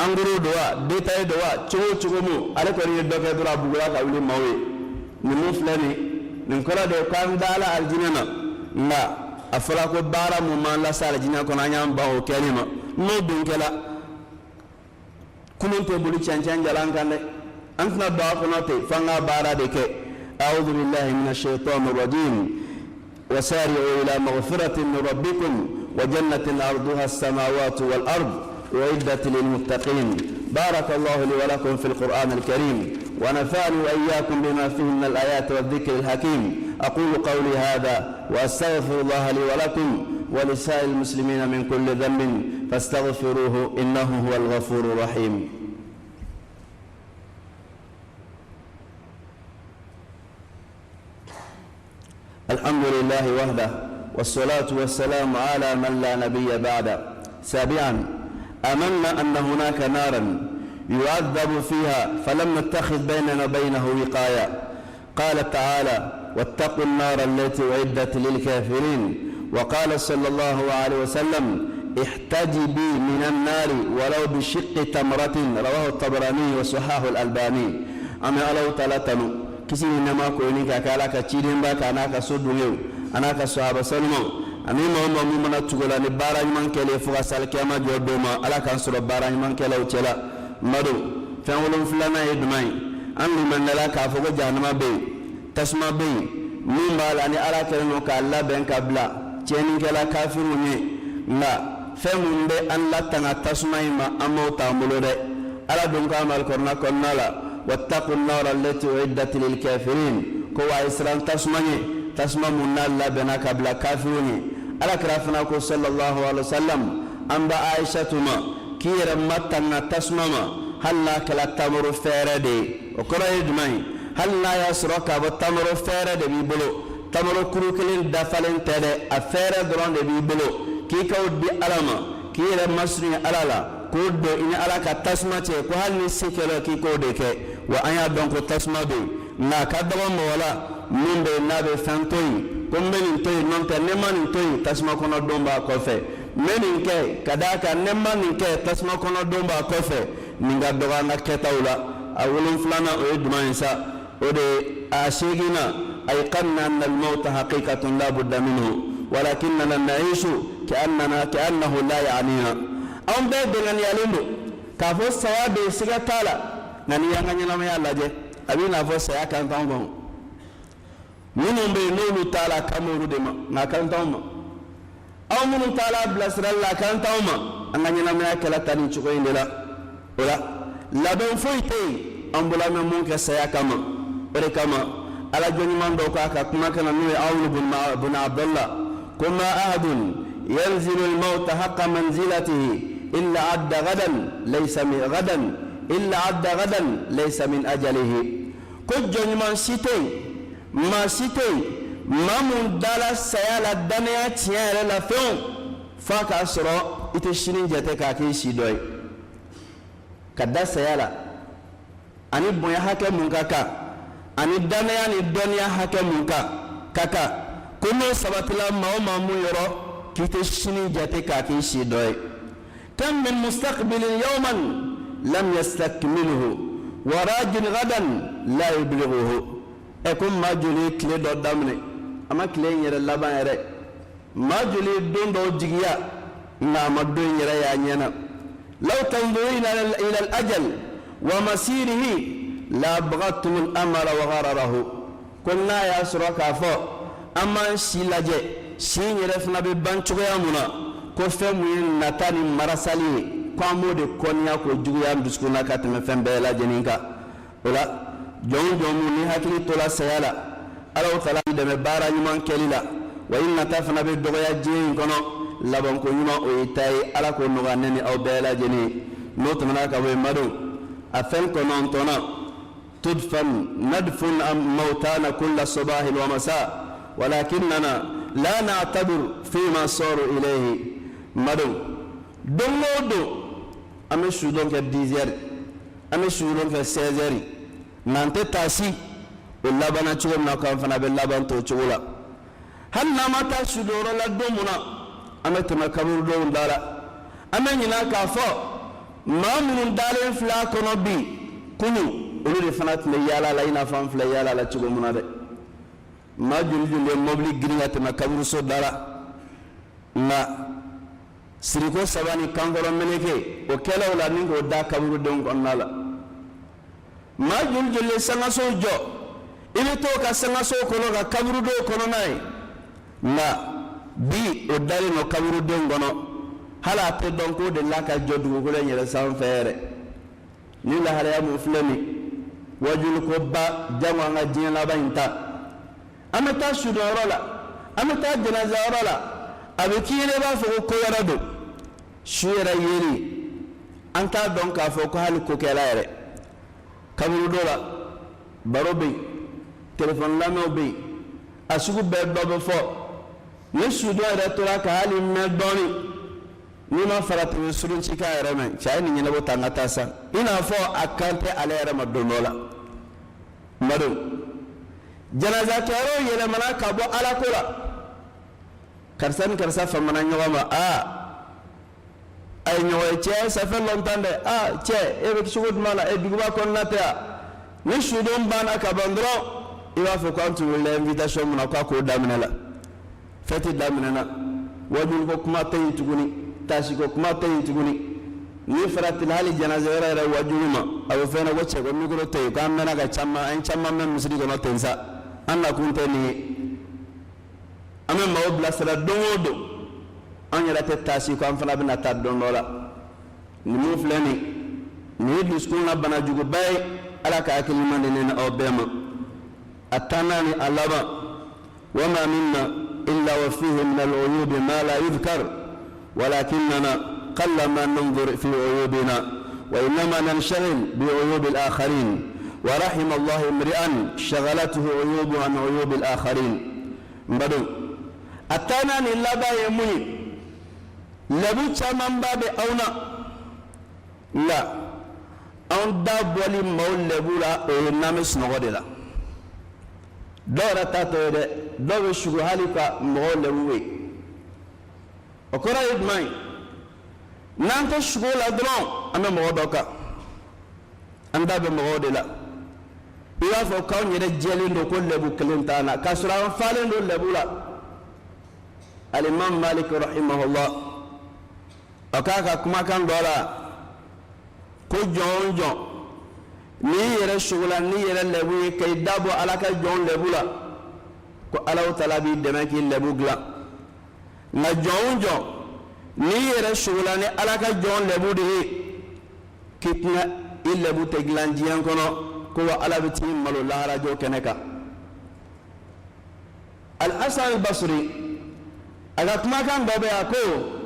Speaker 1: angoro don wa détail don wa cogo o cogo mun ale kɔni ye dɔ kɛ dɔrɔn a bugura ka wuli maaw ye nin mun filɛ nin kɔrɔ de k'an dala alijinɛ na nka a fɔra ko baara mun m'an lase alijinɛ kɔnɔ an y'an ban o kɛli ma n'o dun kɛla kunun tɛ boli cɛncɛn jalan kan dɛ an tɛna don a kɔnɔ ten f'an ka baara de kɛ أعوذ بالله من الشيطان الرجيم وسارعوا إلى مغفرة من ربكم وجنة عرضها السماوات والأرض وعدت للمتقين بارك الله لي ولكم في القرآن الكريم ونفعني وإياكم بما فيه من الآيات والذكر الحكيم أقول قولي هذا وأستغفر الله لي ولكم ولسائر المسلمين من كل ذنب فاستغفروه إنه هو الغفور الرحيم الحمد لله وحده والصلاة والسلام على من لا نبي بعده. سابعا آمنا أن هناك نارا يعذب فيها فلم نتخذ بيننا وبينه وقاية. قال تعالى واتقوا النار التي أعدت للكافرين. وقال صلى الله عليه وسلم احتجبي من النار ولو بشق تمرة. رواه الطبراني وصححه الألباني. أما الله تعالى kisi nama ko ni ka kala ka cidin ba ka na ka so dunyo ana ka sahaba sallallahu ani ma mu mana tugola ni bara man kele fu ka sal kiyama jodo ma ala kan sura bara man kele o cela madu fa wolon fulana e dumai an ni man la ka fo ko jahannama be tasma be min bala ni ala kele no ka alla ben ka bla ceni kala kafiru ni na fa mun be an la tanga tasma ma amota mulo de ala dun ka mal korna konnala واتقوا النار التي أعدت للكافرين كوا إسلام تسمى من الله بنا قبل كافرين على كرافنا صلى الله عليه وسلم أنبا عائشة ما كير متنا تسمى هل لا كلا تمر فردي وكرا يدمي هل لا يسرك بالتمر فردي بيبلو تمر كروكلين دفلين تدي أفرد درون بيبلو k'i ka di ala ma k'i yɛrɛ masiri ala la k'o don i ni ala ka tasuma cɛ ko hali ni se kɛra k'i k'o de kɛ wa an y'a dɔn ko tasuma bɛ yen nka a ka dɔgɔ mɔgɔ la min bɛ yen n'a bɛ fɛn to yen ko n bɛ nin to yen n'o tɛ ne ma nin to yen tasuma kɔnɔ don b'a kɔfɛ n bɛ nin kɛ ka d'a kan ne ma nin kɛ tasuma kɔnɔ don b'a kɔfɛ nin ka dɔgɔ an ka kɛtaw la a 7nan o ye jumɛn ye sa o de a 8nan أيقنا أن الموت حقيقة لا بد منه ولكننا نعيش كأنه لا يعنينا أم بيدنا يالندو كافو السواد سيغتالا ناني يغنينا ما يالاجي أبينا فو سيا كان تاوما منهم بينولو تالا كامورو ديما ما كان تاوما أو منهم تالا بلاسر الله كان تاوما أغنينا ما يكلا تاني چوكوين دلا ولا لابن فويتي أمبولا من مونك سيا كاما وركاما على جنمان دوكاكا كما كان نوي عون بن عبد الله كما أحد ينزل الموت حق منزلته إلا عد غدا ليس من غدا إلا عد غدا ليس من أجله كل جنمان سيتي ما سيتي ما من دالا سيالا الدنيا تيالا لفيون فاكا سرو إتشنين جتكا كيشي دوي كدا سيالا أني بويا حكا منكاكا ani danaya ni dɔnniya hakɛ mun kan ka kan ko n'o sabatila maa o maa mun yɔrɔ k'i tɛ sini jate k'a k'i si dɔ ye kam min mustaqbilin yawman lam yastakmiluhu wa rajin gadan la yublughuhu ko maa joli tile dɔ daminɛ a ma tile in yɛrɛ laban yɛrɛ maa joli don dɔ jigiya nka a ma don in yɛrɛ y'a ɲɛna law tanzurina ila al-ajal wa masirihi لا بغتم الأمر وغرره كنا يا سرقا فو أما سيلاجي سين يرفنا ببانشوغ يامنا كفم نتاني مرسالي كامو دي كونيا كو جويا مدسكونا كاتم فم بيلا جنينكا ولا جون جوموني هكذا تولا سيالا ألو تلا دم بارا يمان كليلا وإن تفنا بدغيا جين كنو لبنكو يما ويتاي ألا كو نغانني أو بيلا جنين نوتمنا كوي مدو أفن كنون تونا تدفن ندفن موتانا كل صباح ومساء ولكننا لا نعتبر فيما صاروا إليه مدو دونودو أمي شودون كالديزير أمي شودون كالسيزير نانتي تاسي اللبنا تشغل ناكام فنا باللبن توچولا هل نامتا شودورو لدومنا أمي تمكبر دون دالا أمي ناكا فو ما من دالين فلاكونا بي كنو olu de fana tun bɛ yaala la i n'a fɔ an filɛ yaala la cogo mun na dɛ maa joli joli ye mobili girin ka tɛmɛ kaburuso da la nka siriko 3 ni kankɔrɔ meleke o kɛlaw la ni k'o da kaburudenw kɔnɔna la maa joli joli ye sangaso jɔ i bɛ t'o ka sangaso kɔnɔ ka kaburudenw kɔnɔna ye nka bi o dalen don kaburudenw kɔnɔ hali a tɛ dɔn k'o de la ka jɔ dugukolo in yɛrɛ sanfɛ yɛrɛ ni lahalaya mun filɛ nin wajul ko ba jango an ka diɲɛ laban in ta an bɛ taa sudonyɔrɔ la an bɛ taa jɛnɛzayɔrɔ la a bɛ k'i yɛrɛ b'a fɔ ko ko wɛrɛ don su yɛrɛ yeli an t'a dɔn k'a fɔ ko hali ko kɛla yɛrɛ kaburu dɔ la baro bɛ yen telefɔni lamɛnw bɛ yen a sugu bɛɛ dɔ bɛ fɔ ni sudon yɛrɛ tora ka hali mɛn dɔɔnin ni ma farati bɛ surunci k'a yɛrɛ mɛn cɛ a ye nin ɲɛnabɔ ta an ka taa san i n'a fɔ a kan tɛ ale yɛrɛ ma don dɔ la mado janaza kɛyɔrɔ yɛlɛmana ka bɔ ala ko la karisa ni karisa famana ɲɔgɔn ma a ye ɲɔgɔn ye cɛ ça fait longtemps dɛ cɛ e bɛ cogo jumɛn na duguba kɔnɔna tɛ yan ni sudon banna ka ban dɔrɔn i b'a fɔ k'an tun wulila invitation mun na k'a k'o daminɛ la fɛti daminɛna wajulu ko kuma tɛ yen tuguni taasi ko kuma tɛ yen tuguni ni faratila hali janaza yɛrɛ wajulu ma a bɛ fɛn na ko cɛ ko mikoro tɛ yen k'an mɛnna ka caman an caman mɛn misiri kɔnɔ ten sa an nakun tɛ nin ye an bɛ maaw bilasira don o don an yɛrɛ tɛ taasi ko an fana bɛna taa don dɔ la nin mun filɛ nin ye dusukun na banajuguba ye ala ka hakili ɲuman di ne ni aw bɛɛ ma a tanna ni a laban wa ma minna illa wa fihi min al-uyubi ma la yudhkar walakinnana قلما ننظر في عيوبنا وإنما ننشغل بعيوب الآخرين ورحم الله امرئا شغلته عيوب عن عيوب الآخرين مبدو أتانا نلبا يمي lebu caman ba bɛ aw na nka anw da bɔli maaw lebu la o ye n'an bɛ sunɔgɔ de la dɔw yɛrɛ ta tɔ ye dɛ dɔw bɛ sugo hali ka mɔgɔw lebu ye o kɔrɔ ye jumɛn ye n'an tɛ sugo la dɔrɔn an bɛ mɔgɔ dɔ kan an da bɛ mɔgɔw de la i b'a fɔ k'anw yɛrɛ jɛlen don ko lebu kelen t'an na k'a sɔrɔ an falen don lebu la alimam Malik rahimahullah a k'a ka kumakan dɔ la ko jɔn o jɔn n'i yɛrɛ sugo la n'i yɛrɛ lebu ye k'i da bɔ ala ka jɔn lebu la ko Alahu Taala b'i dɛmɛ k'i lebu dilan nka jɔn o jɔn n'i yɛrɛ sugo la ni ala ka jɔn lebu de ye k'i tɛna i lebu tɛ dilan diɲɛ kɔnɔ ko wa ala bɛ t'i malo laharajɔ kɛnɛ kan Al-Hasan al-Basri a ka kumakan dɔ bɛ a ko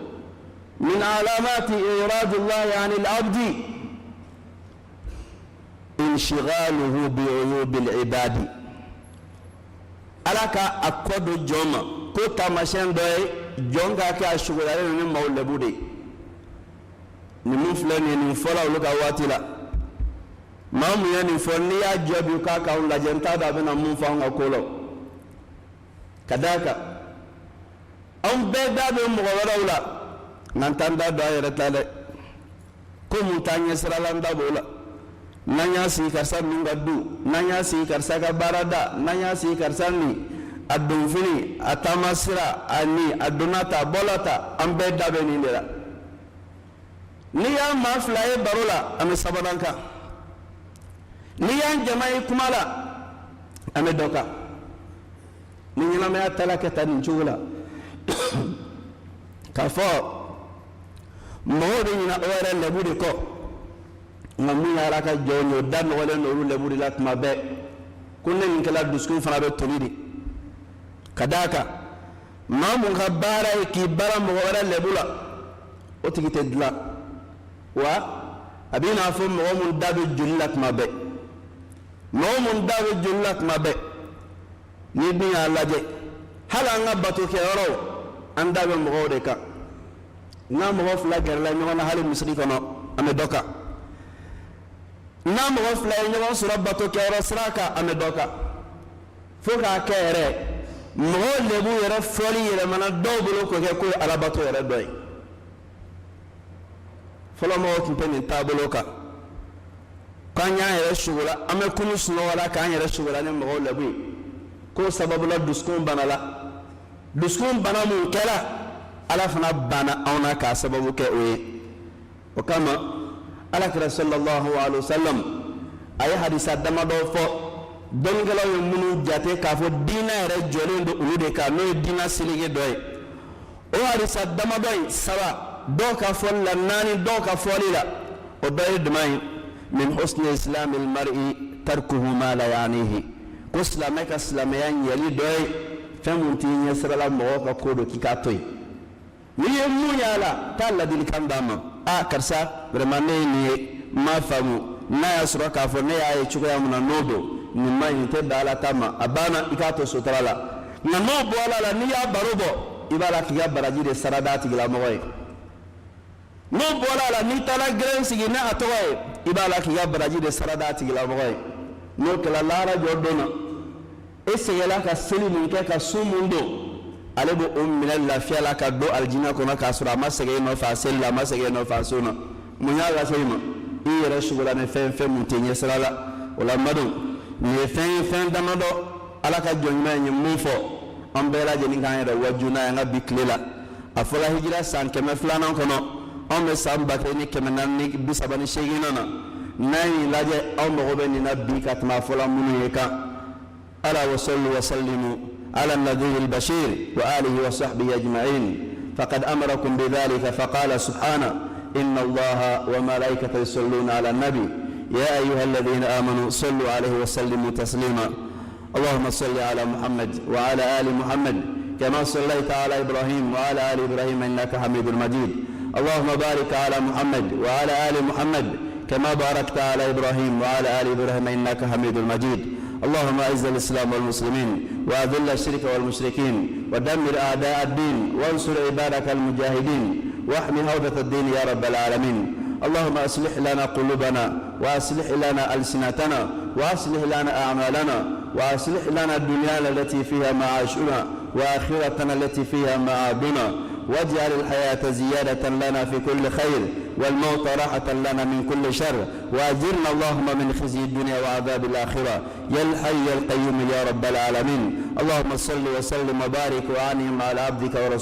Speaker 1: min alamati iradullahi anil abdi inshigaluhu bi uyubil ibadi ala ka a kɔ don jɔn ma ko taamasiyɛn dɔ ye jɔn ka kɛ a suguyalen ni maaw lebu de ni mun filɛ nin ye nin fɔla olu ka waati la maa mun ye nin fɔ n'i y'a jaabi k'a k'aw lajɛ n t'a dɔn a bɛna mun fɔ an ka ko la ka d'a kan anw bɛɛ da bɛ mɔgɔ wɛrɛw la nka n t'an da don a yɛrɛ ta dɛ ko mun t'an ɲɛ sirala n da b'o la n'an y'a sigi karisa min ka du n'an y'a sigi karisa ka baarada n'an y'a sigi karisa ni a donfini a taama sira a ni a donna ta a bɔla ta an bɛɛ da bɛ nin de la n'i y'a maa fila ye baro la an bɛ sabanan kan n'i y'an jama ye kuma la an bɛ dɔ kan ni ɲɛnamaya taala kɛ taa nin cogo la k'a fɔ mɔgɔw bɛ ɲinɛ o yɛrɛ lebu de kɔ nka mun ye ala ka jɔn ye o da nɔgɔlen don olu lebu de la tuma bɛɛ ko ne nin kɛla dusukun fana bɛ toli de ka d'a kan maa mun ka baara ye k'i baara mɔgɔ wɛrɛ lebu la o tigi tɛ dilan wa a bɛ n'a fɔ mɔgɔ mun da bɛ joli la tuma bɛɛ mɔgɔ mun da bɛ joli la tuma bɛɛ n'i dun y'a lajɛ hali an ka batokɛyɔrɔw an da bɛ mɔgɔw de kan n'a mɔgɔ fila gɛrɛla ɲɔgɔn na hali misiri kɔnɔ an bɛ dɔ kan n'a mɔgɔ fila ye ɲɔgɔn sɔrɔ batokɛyɔrɔ sira kan an bɛ dɔ kan fo k'a kɛ yɛrɛ mɔgɔw lebu yɛrɛ fɔli yɛlɛmana dɔw bolo k'o kɛ ko ye alabato yɛrɛ dɔ ye fɔlɔ mɔgɔw tun tɛ nin taabolo kan k'an y'an yɛrɛ sugo la an bɛ kunu sunɔgɔ la k'an yɛrɛ sugo la ni mɔgɔw lebu ye k'o sababu la dusukun bana la dusukun bana mun kɛra ala fana banna anw na k'a sababu kɛ o ye o kama alakira sallallahu alaihi wasallam a ye hadisa damadɔ fɔ dɔnnikɛlaw ye minnu jate k'a fɔ diinɛ yɛrɛ jɔlen don olu de kan n'o ye diinɛ seleke dɔ ye o hadisa damadɔ in saba dɔw ka fɔli la naani dɔw ka fɔli la o dɔ ye jumɛn ye min husni islamil mar'i tarkuhu ma la ya'nihi ko silamɛ ka silamɛya ɲɛli dɔ ye fɛn mun t'i ɲɛ sirala mɔgɔw ka ko don k'i k'a to yen n'i ye mun y'a la taa ladilikan d'a ma karisa vraiment ne ye nin ye n m'a faamu n'a y'a sɔrɔ k'a fɔ ne y'a ye cogoya min na n'o don nin ma ɲi nin tɛ da ala ta ma a banna i k'a to sutura la nka n'o bɔra la n'i y'a baro bɔ i b'a la k'i ka baraji de sara d'a tigilamɔgɔ ye n'o bɔra la n'i taara gɛrɛn sigi ne a tɔgɔ ye i b'a la k'i ka baraji de sara d'a tigilamɔgɔ ye n'o kɛla lahara jɔ don na e sɛgɛnla ka seli mun kɛ ka sun mun don ale bɛ o minɛ lafiya la ka don alijinɛ kɔnɔ k'a sɔrɔ a ma sɛgɛn nɔfɛ a seli la a ma sɛgɛn nɔfɛ a so na mun y'a lase i ma i yɛrɛ sugola ni fɛn mun tɛ ɲɛ sira la o la madenw nin ye fɛn ye fɛn damadɔ ala ka jɔn ɲuman ye mun fɔ an bɛɛ lajɛlen k'an yɛrɛ waju n'a ye an ka bi tile la a fɔra hijira san 200 kɔnɔ anw bɛ san 1438 na n'an y'i lajɛ aw mago bɛ nin na bi ka tɛmɛ a fɔla minnu ye kan ala wa sallu wa sallimu على النذير البشير وآله وصحبه أجمعين فقد أمركم بذلك فقال سبحانه إن الله وملائكته يصلون على النبي يا أيها الذين آمنوا صلوا عليه وسلموا تسليما اللهم صل على محمد وعلى آل محمد كما صليت على إبراهيم وعلى آل إبراهيم إنك حميد مجيد اللهم بارك على محمد وعلى آل محمد كما باركت على إبراهيم وعلى آل إبراهيم إنك حميد مجيد اللهم أعز الإسلام والمسلمين وأذل الشرك والمشركين ودمر أعداء الدين وانصر عبادك المجاهدين واحمي هودة الدين يا رب العالمين. اللهم أصلح لنا قلوبنا، وأصلح لنا ألسنتنا، وأصلح لنا أعمالنا، وأصلح لنا الدنيا التي فيها معاشنا، وآخرتنا التي فيها معادنا، واجعل الحياة زيادة لنا في كل خير، والموت راحة لنا من كل شر، وأجرنا اللهم من خزي الدنيا وعذاب الآخرة يا الحي يا القيوم يا رب العالمين. اللهم صل وسلم وبارك وأنعم على عبدك ورسولك